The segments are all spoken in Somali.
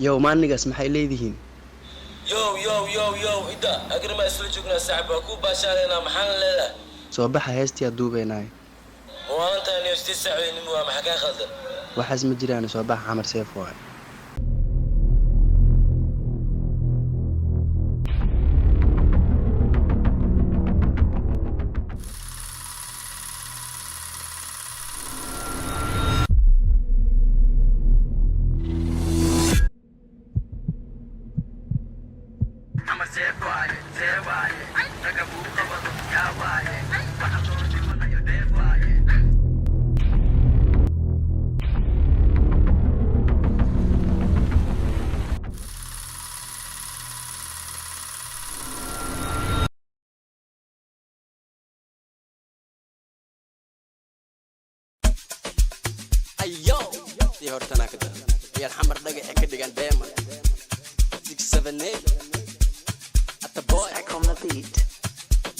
yow maanigaas maxay leedihiin yo ida agrima isla joogna saaxiib ku baashaaleena maxaan leedahay soo baxa heestii duubeenay waantaan yoostii saaciidnimo waa maxaa ka khaldan waxaas ma jiraan soo baxa xamar seef waay Yo, die hortana kada. Yar xamar dhagax ka dhigan Diamond 678 at the boy Back on the beat.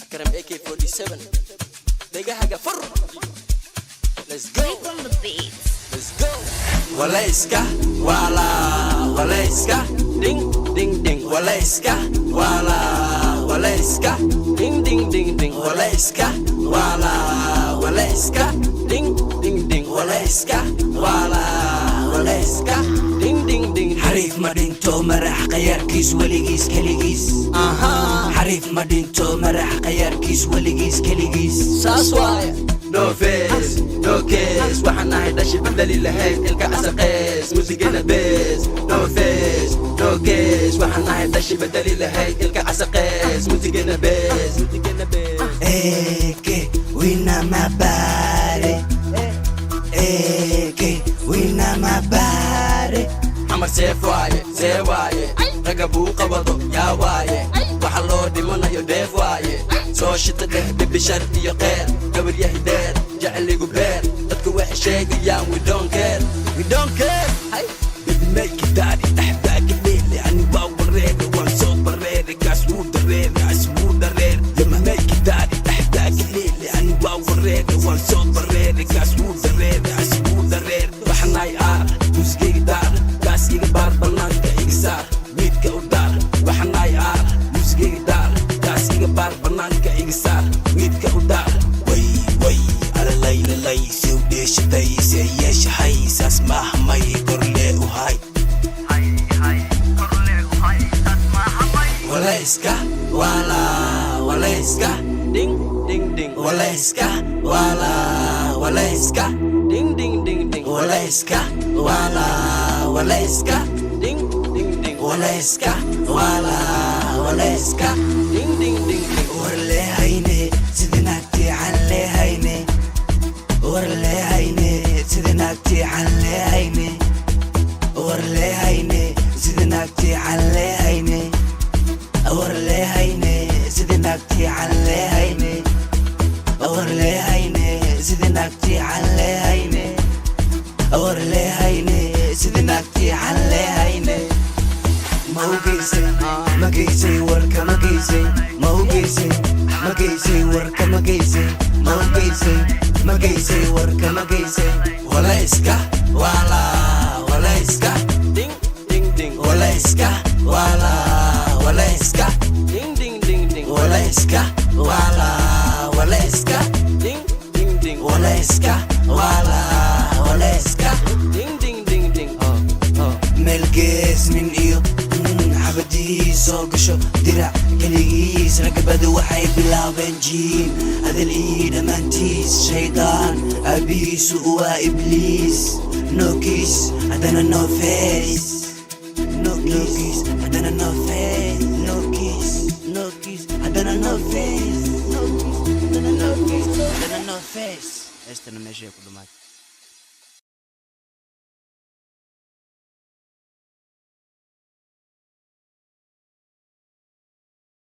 Akram AK47 dhagahaga fur. Let's go Back on the beat. let's go walayska walayska ding ding ding walayska walayska ding ding ding ding walayska walayska ding ding ding walayska walayska ding ding ding حريف ما دينتو مرح غير كيس وليجيس كليجيس حريف ما دينتو مرح غير كيس وليجيس كليجيس ساسواي no face no case وحنا هيداش بدليل لهيك تلك عسقيس موسيقنا بيس no face no case وحنا هيداش بدليل لهيك تلك عسقيس موسيقنا بيس ايكي وينا ما باري ايكي وينا ما باري حمر سيف وايه رقبو قبضو يا وايه وحلو ديمونا يديف وايه سو شتده ببشر يا خير قبر يا هدير جعل قبير dadku wax sheegayaan we don't care هاي بدي ميك داري احباك الليل يعني باو بريد وان صوت بريد كاسمو درير اسمو درير لما ميك داري احباك الليل يعني باو بريد وان صوت بريد كاسمو درير اسمو درير وحنا يار موسيقى دار كاسي بار بنانك اكسار ميدك ودار وحنا يار موسيقى دار كاسي بار بنانك اكسار ميدك ودار وي على ليلة لي سيو ديش داي سيش حي ساسمع مي كرلي وهاي walayska walayska ding ding ding walayska walayska ding ding ding ding walayska walayska ding ding ding walayska walayska ding ding ding ding warle hayne sidinaagti calle hayne warle hayne sidinaagti calle hayne warle hayne sidinaagti calle hayne warle hayne sidinaagti calle hayne warle hayne sidinaagti calle hayne warle hayne sidinaagti calle hayne magaysay warka magaysay warka magaysay warka magaysay walayska walayska ding ding ding walayska walayska ding ding ding ding walayska walayska ding ding ding walayska walayska ding ding ding ding melgees nin iyo xabadii soo gasho dirac keligiis ragabadu waxay bilaabeen jiin hadal ii dhammaantiis shaydaan aabihiisu waa ibliis no kiis haddana no face no kiis haddana no face no kiis haddana no face no kiis haddana no face heestana meeshay ku dhamaatay